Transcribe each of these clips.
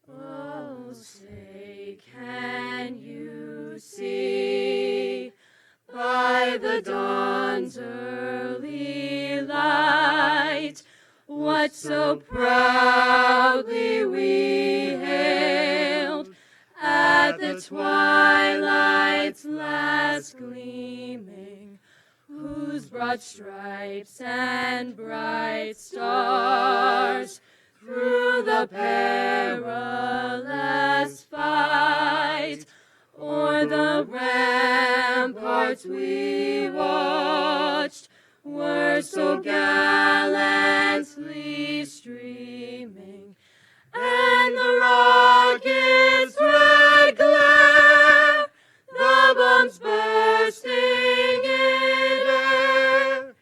Oh, say, can you see by the dawn's early light what so proudly we hailed at the twilight's last gleaming, whose broad stripes and bright stars through the perilous fight o'er the ramparts we watched were so gallantly streaming, and the rocket's red glare, the bombs bursting in air,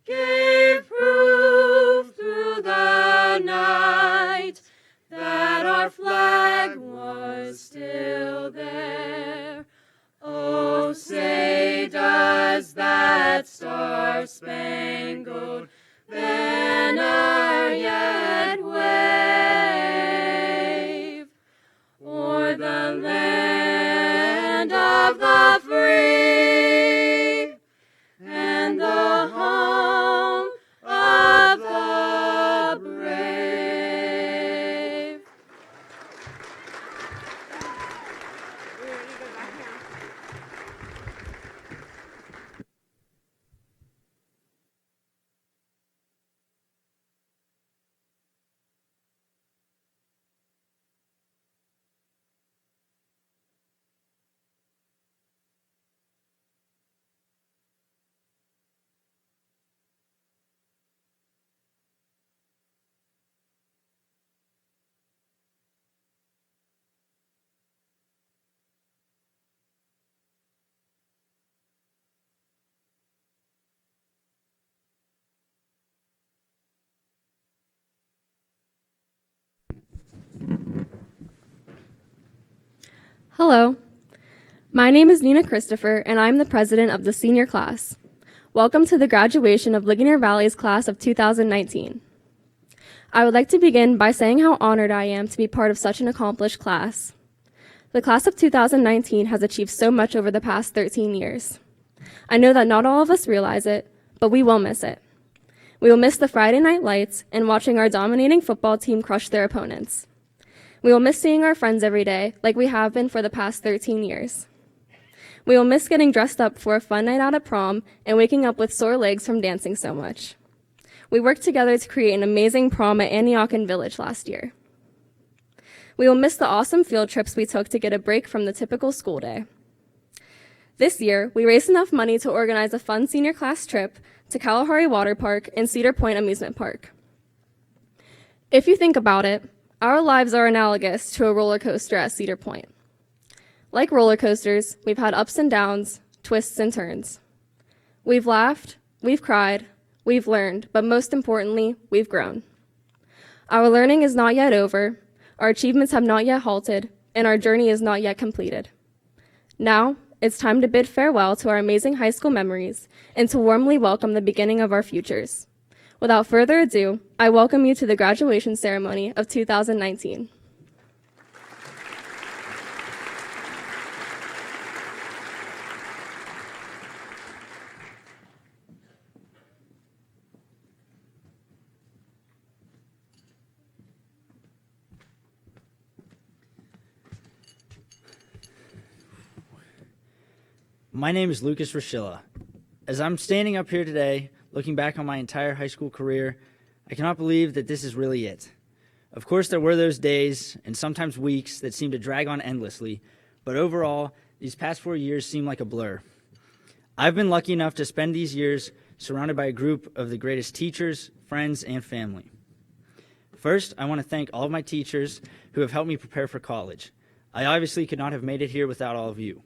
gave proof through the night that our flag was still there. Oh, say, does that star-spangled banner yet wave o'er the land of the free and the home of the brave? Hello, my name is Nina Christopher, and I'm the president of the senior class. Welcome to the graduation of Ligonier Valley's class of 2019. I would like to begin by saying how honored I am to be part of such an accomplished class. The class of 2019 has achieved so much over the past 13 years. I know that not all of us realize it, but we will miss it. We will miss the Friday night lights and watching our dominating football team crush their opponents. We will miss seeing our friends every day, like we have been for the past 13 years. We will miss getting dressed up for a fun night out at prom and waking up with sore legs from dancing so much. We worked together to create an amazing prom at Antiochian Village last year. We will miss the awesome field trips we took to get a break from the typical school day. This year, we raised enough money to organize a fun senior class trip to Kalahari Water Park and Cedar Point Amusement Park. If you think about it, our lives are analogous to a roller coaster at Cedar Point. Like roller coasters, we've had ups and downs, twists and turns. We've laughed, we've cried, we've learned, but most importantly, we've grown. Our learning is not yet over, our achievements have not yet halted, and our journey is not yet completed. Now, it's time to bid farewell to our amazing high school memories and to warmly welcome the beginning of our futures. Without further ado, I welcome you to the graduation ceremony of 2019. My name is Lucas Rochilla. As I'm standing up here today, looking back on my entire high school career, I cannot believe that this is really it. Of course, there were those days and sometimes weeks that seemed to drag on endlessly, but overall, these past 4 years seem like a blur. I've been lucky enough to spend these years surrounded by a group of the greatest teachers, friends, and family. First, I want to thank all of my teachers who have helped me prepare for college. I obviously could not have made it here without all of you.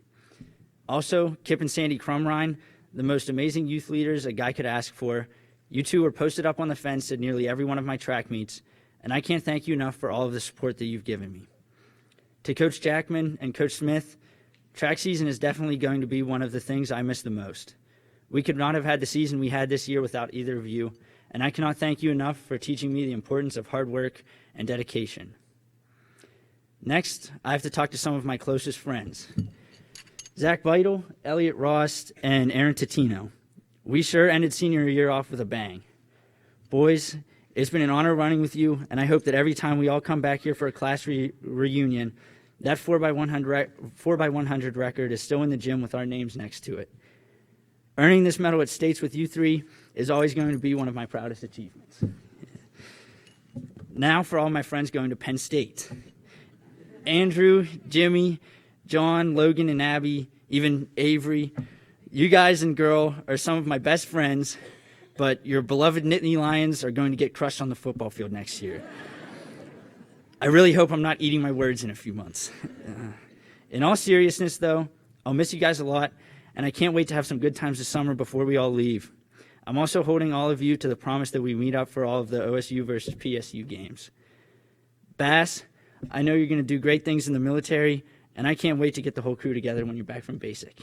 Also, Kip and Sandy Crumrine, the most amazing youth leaders a guy could ask for. You two were posted up on the fence at nearly every one of my track meets, and I can't thank you enough for all of the support that you've given me. To Coach Jackman and Coach Smith, track season is definitely going to be one of the things I miss the most. We could not have had the season we had this year without either of you, and I cannot thank you enough for teaching me the importance of hard work and dedication. Next, I have to talk to some of my closest friends. Zach Vital, Elliot Ross, and Aaron Totino. We sure ended senior year off with a bang. Boys, it's been an honor running with you, and I hope that every time we all come back here for a class reunion, that 4x100 record is still in the gym with our names next to it. Earning this medal at States with you three is always going to be one of my proudest achievements. Now for all my friends going to Penn State. Andrew, Jimmy, John, Logan, and Abby, even Avery, you guys and girl are some of my best friends, but your beloved Nittany Lions are going to get crushed on the football field next year. I really hope I'm not eating my words in a few months. In all seriousness, though, I'll miss you guys a lot, and I can't wait to have some good times this summer before we all leave. I'm also holding all of you to the promise that we meet up for all of the OSU versus PSU games. Bass, I know you're going to do great things in the military, and I can't wait to get the whole crew together when you're back from basic.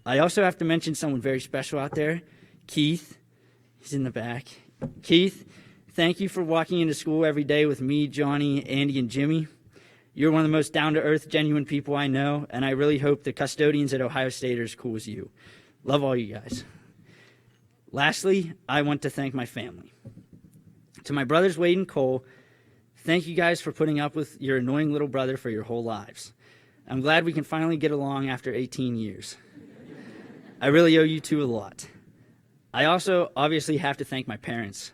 I also have to mention someone very special out there, Keith. He's in the back. Keith, thank you for walking into school every day with me, Johnny, Andy, and Jimmy. You're one of the most down-to-earth, genuine people I know, and I really hope the custodians at Ohio State are as cool as you. Love all you guys. Lastly, I want to thank my family. To my brothers Wade and Cole, thank you guys for putting up with your annoying little brother for your whole lives. I'm glad we can finally get along after 18 years. I really owe you two a lot. I also obviously have to thank my parents.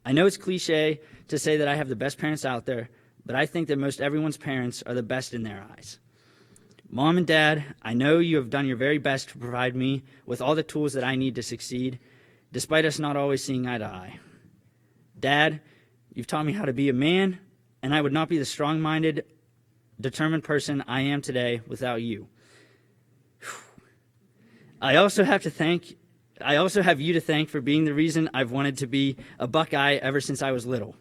I know it's cliche to say that I have the best parents out there, but I think that most everyone's parents are the best in their eyes. Mom and Dad, I know you have done your very best to provide me with all the tools that I need to succeed, despite us not always seeing eye to eye. Dad, you've taught me how to be a man, and I would not be the strong-minded, determined person I am today without you. I also have you to thank for being the reason I've wanted to be a Buckeye ever since I was little.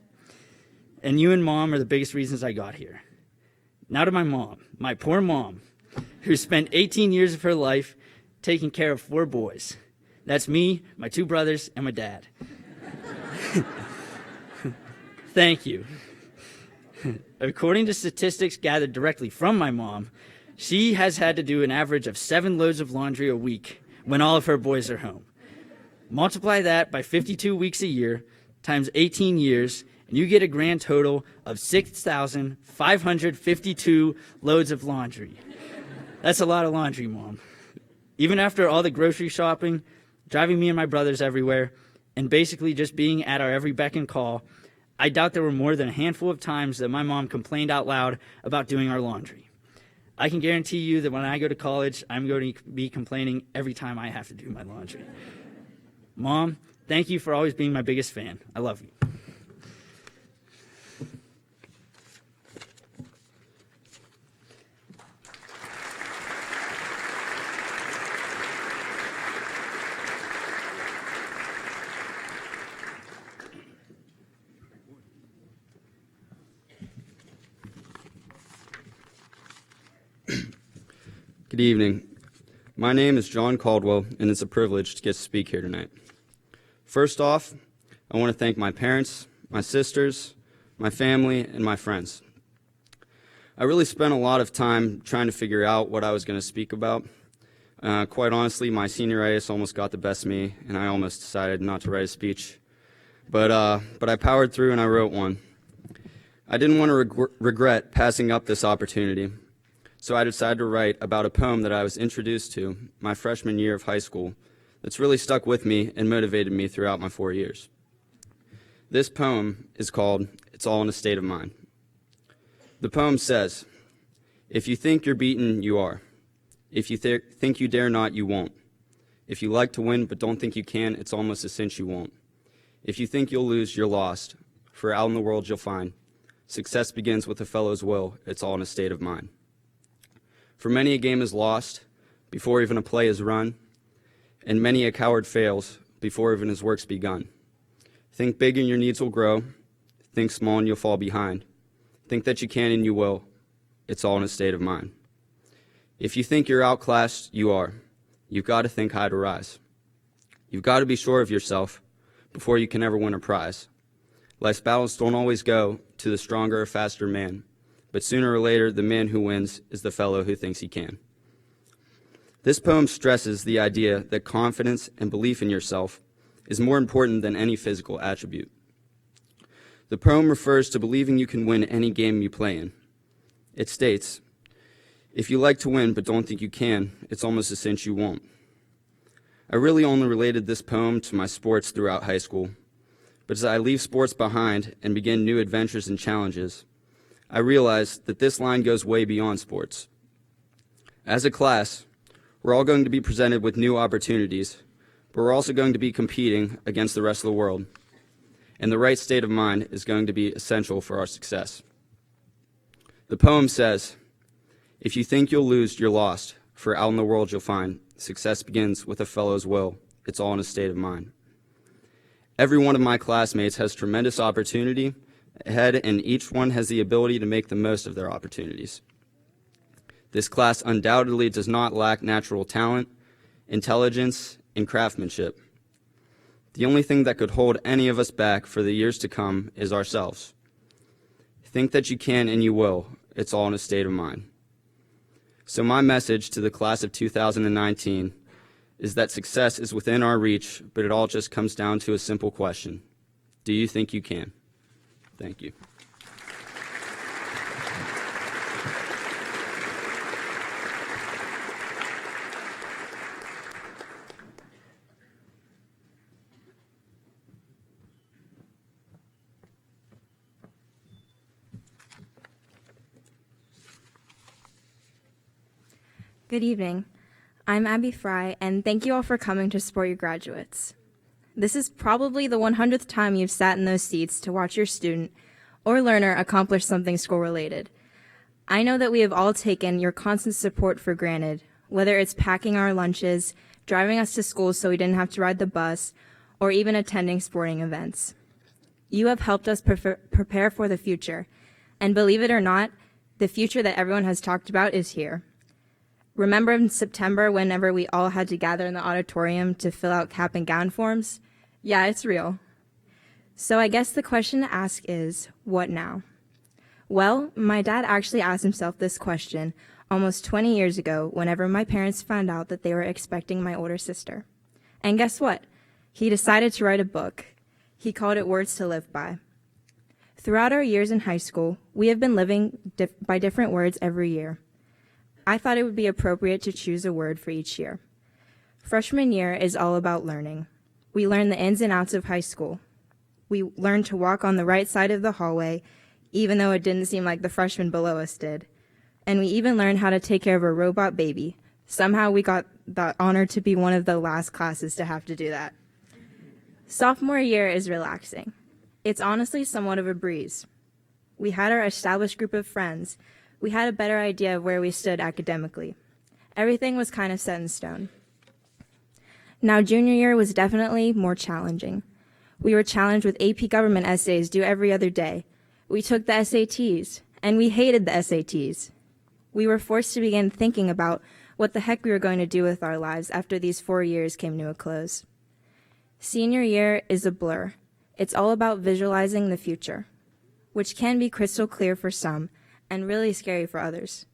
And you and Mom are the biggest reasons I got here. Now to my mom, my poor mom, who spent 18 years of her life taking care of 4 boys. That's me, my 2 brothers, and my dad. Thank you. According to statistics gathered directly from my mom, she has had to do an average of 7 loads of laundry a week when all of her boys are home. Multiply that by 52 weeks a year times 18 years, and you get a grand total of 6,552 loads of laundry. That's a lot of laundry, Mom. Even after all the grocery shopping, driving me and my brothers everywhere, and basically just being at our every beck and call, I doubt there were more than a handful of times that my mom complained out loud about doing our laundry. I can guarantee you that when I go to college, I'm going to be complaining every time I have to do my laundry. Mom, thank you for always being my biggest fan. I love you. Good evening. My name is John Caldwell, and it's a privilege to get to speak here tonight. First off, I want to thank my parents, my sisters, my family, and my friends. I really spent a lot of time trying to figure out what I was going to speak about. Quite honestly, my senioritis almost got the best of me, and I almost decided not to write a speech. But I powered through and I wrote one. I didn't want to regret passing up this opportunity. So I decided to write about a poem that I was introduced to my freshman year of high school that's really stuck with me and motivated me throughout my 4 years. This poem is called It's All in a State of Mind. The poem says, if you think you're beaten, you are. If you think you dare not, you won't. If you like to win but don't think you can, it's almost a cinch you won't. If you think you'll lose, you're lost. For out in the world you'll find success begins with a fellow's will. It's all in a state of mind. For many a game is lost before even a play is run, and many a coward fails before even his work's begun. Think big and your needs will grow. Think small and you'll fall behind. Think that you can and you will. It's all in a state of mind. If you think you're outclassed, you are. You've got to think high to rise. You've got to be sure of yourself before you can ever win a prize. Life's battles don't always go to the stronger or faster man, but sooner or later, the man who wins is the fellow who thinks he can. This poem stresses the idea that confidence and belief in yourself is more important than any physical attribute. The poem refers to believing you can win any game you play in. It states, "If you like to win but don't think you can, it's almost a cinch you won't." I really only related this poem to my sports throughout high school, but as I leave sports behind and begin new adventures and challenges, I realize that this line goes way beyond sports. As a class, we're all going to be presented with new opportunities, but we're also going to be competing against the rest of the world, and the right state of mind is going to be essential for our success. The poem says, "If you think you'll lose, you're lost, for out in the world you'll find success begins with a fellow's will. It's all in a state of mind." Every one of my classmates has tremendous opportunity ahead, and each one has the ability to make the most of their opportunities. This class undoubtedly does not lack natural talent, intelligence, and craftsmanship. The only thing that could hold any of us back for the years to come is ourselves. Think that you can and you will. It's all in a state of mind. So my message to the class of 2019 is that success is within our reach, but it all just comes down to a simple question. Do you think you can? Thank you. Good evening. I'm Abby Fry, and thank you all for coming to support your graduates. This is probably the 100th time you've sat in those seats to watch your student or learner accomplish something school-related. I know that we have all taken your constant support for granted, whether it's packing our lunches, driving us to school so we didn't have to ride the bus, or even attending sporting events. You have helped us prepare for the future, and believe it or not, the future that everyone has talked about is here. Remember in September whenever we all had to gather in the auditorium to fill out cap and gown forms? Yeah, it's real. So I guess the question to ask is, what now? Well, my dad actually asked himself this question almost 20 years ago whenever my parents found out that they were expecting my older sister. And guess what? He decided to write a book. He called it Words to Live By. Throughout our years in high school, we have been living by different words every year. I thought it would be appropriate to choose a word for each year. Freshman year is all about learning. We learn the ins and outs of high school. We learn to walk on the right side of the hallway, even though it didn't seem like the freshmen below us did. And we even learned how to take care of a robot baby. Somehow we got the honor to be one of the last classes to have to do that. Sophomore year is relaxing. It's honestly somewhat of a breeze. We had our established group of friends. We had a better idea of where we stood academically. Everything was kind of set in stone. Now, junior year was definitely more challenging. We were challenged with AP government essays due every other day. We took the SATs, and we hated the SATs. We were forced to begin thinking about what the heck we were going to do with our lives after these 4 years came to a close. Senior year is a blur. It's all about visualizing the future, which can be crystal clear for some, and really scary for others.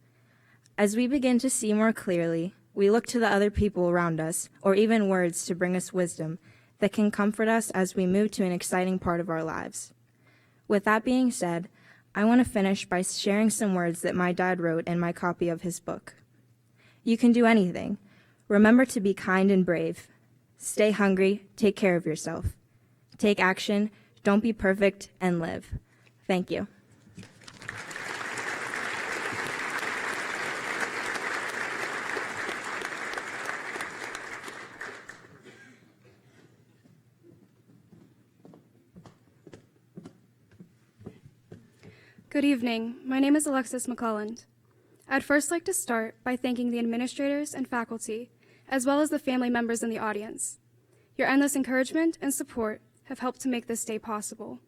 As we begin to see more clearly, we look to the other people around us, or even words to bring us wisdom that can comfort us as we move to an exciting part of our lives. With that being said, I want to finish by sharing some words that my dad wrote in my copy of his book. You can do anything. Remember to be kind and brave. Stay hungry, take care of yourself. Take action, don't be perfect, and live. Thank you. Good evening. My name is Alexis McClelland. I'd first like to start by thanking the administrators and faculty, as well as the family members in the audience. Your endless encouragement and support have helped to make this day possible.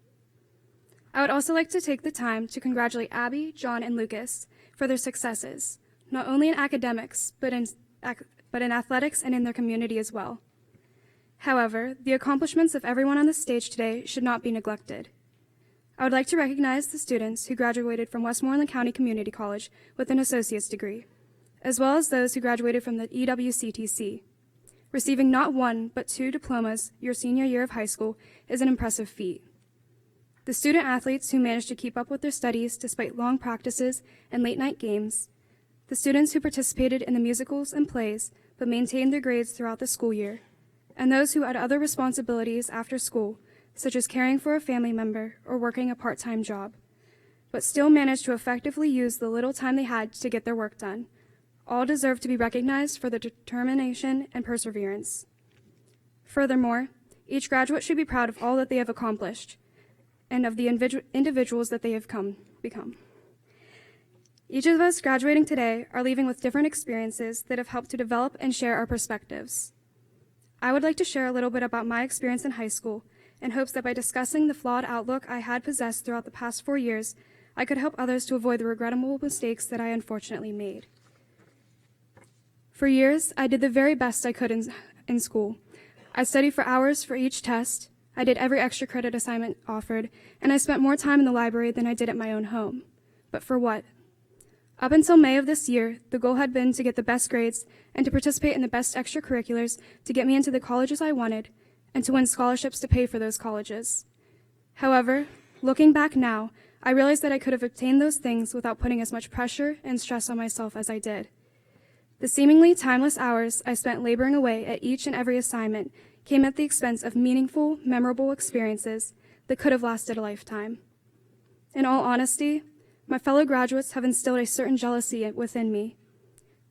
I would also like to take the time to congratulate Abby, John, and Lucas for their successes, not only in academics, but in athletics and in their community as well. However, the accomplishments of everyone on the stage today should not be neglected. I would like to recognize the students who graduated from Westmoreland County Community College with an associate's degree, as well as those who graduated from the EWCTC. Receiving not one, but 2 diplomas your senior year of high school is an impressive feat. The student athletes who managed to keep up with their studies despite long practices and late-night games, the students who participated in the musicals and plays but maintained their grades throughout the school year, and those who had other responsibilities after school, such as caring for a family member or working a part-time job, but still managed to effectively use the little time they had to get their work done, all deserve to be recognized for their determination and perseverance. Furthermore, each graduate should be proud of all that they have accomplished and of the individuals that they have become. Each of us graduating today are leaving with different experiences that have helped to develop and share our perspectives. I would like to share a little bit about my experience in high school in hopes that by discussing the flawed outlook I had possessed throughout the past 4 years, I could help others to avoid the regrettable mistakes that I unfortunately made. For years, I did the very best I could in school. I studied for hours for each test, I did every extra credit assignment offered, and I spent more time in the library than I did at my own home. But for what? Up until May of this year, the goal had been to get the best grades and to participate in the best extracurriculars to get me into the colleges I wanted and to win scholarships to pay for those colleges. However, looking back now, I realized that I could have obtained those things without putting as much pressure and stress on myself as I did. The seemingly timeless hours I spent laboring away at each and every assignment came at the expense of meaningful, memorable experiences that could have lasted a lifetime. In all honesty, my fellow graduates have instilled a certain jealousy within me.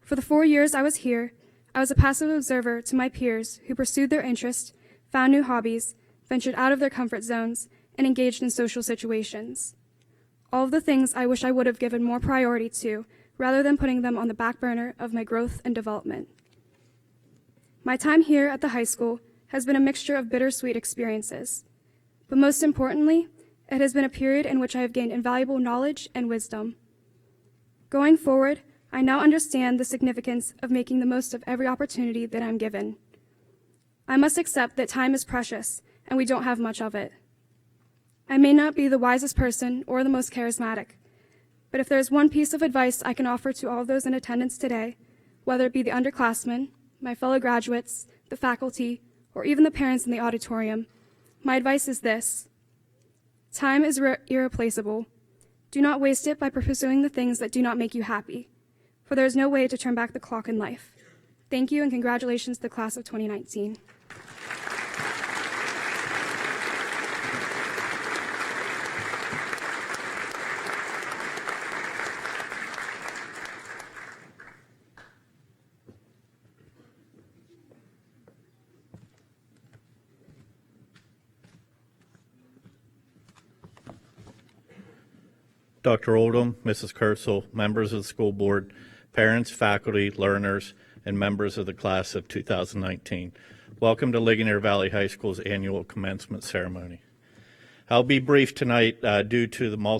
For the 4 years I was here, I was a passive observer to my peers who pursued their interests, found new hobbies, ventured out of their comfort zones, and engaged in social situations. All of the things I wish I would have given more priority to, rather than putting them on the back burner of my growth and development. My time here at the high school has been a mixture of bittersweet experiences, but most importantly, it has been a period in which I have gained invaluable knowledge and wisdom. Going forward, I now understand the significance of making the most of every opportunity that I'm given. I must accept that time is precious, and we don't have much of it. I may not be the wisest person or the most charismatic, but if there is one piece of advice I can offer to all those in attendance today, whether it be the underclassmen, my fellow graduates, the faculty, or even the parents in the auditorium, my advice is this: time is irreplaceable. Do not waste it by pursuing the things that do not make you happy, for there is no way to turn back the clock in life. Thank you, and congratulations to the class of 2019. Dr. Oldham, Mrs. Kurtzel, members of the school board, parents, faculty, learners, and members of the class of 2019. Welcome to Ligonier Valley High School's annual commencement ceremony. I'll be brief tonight due to the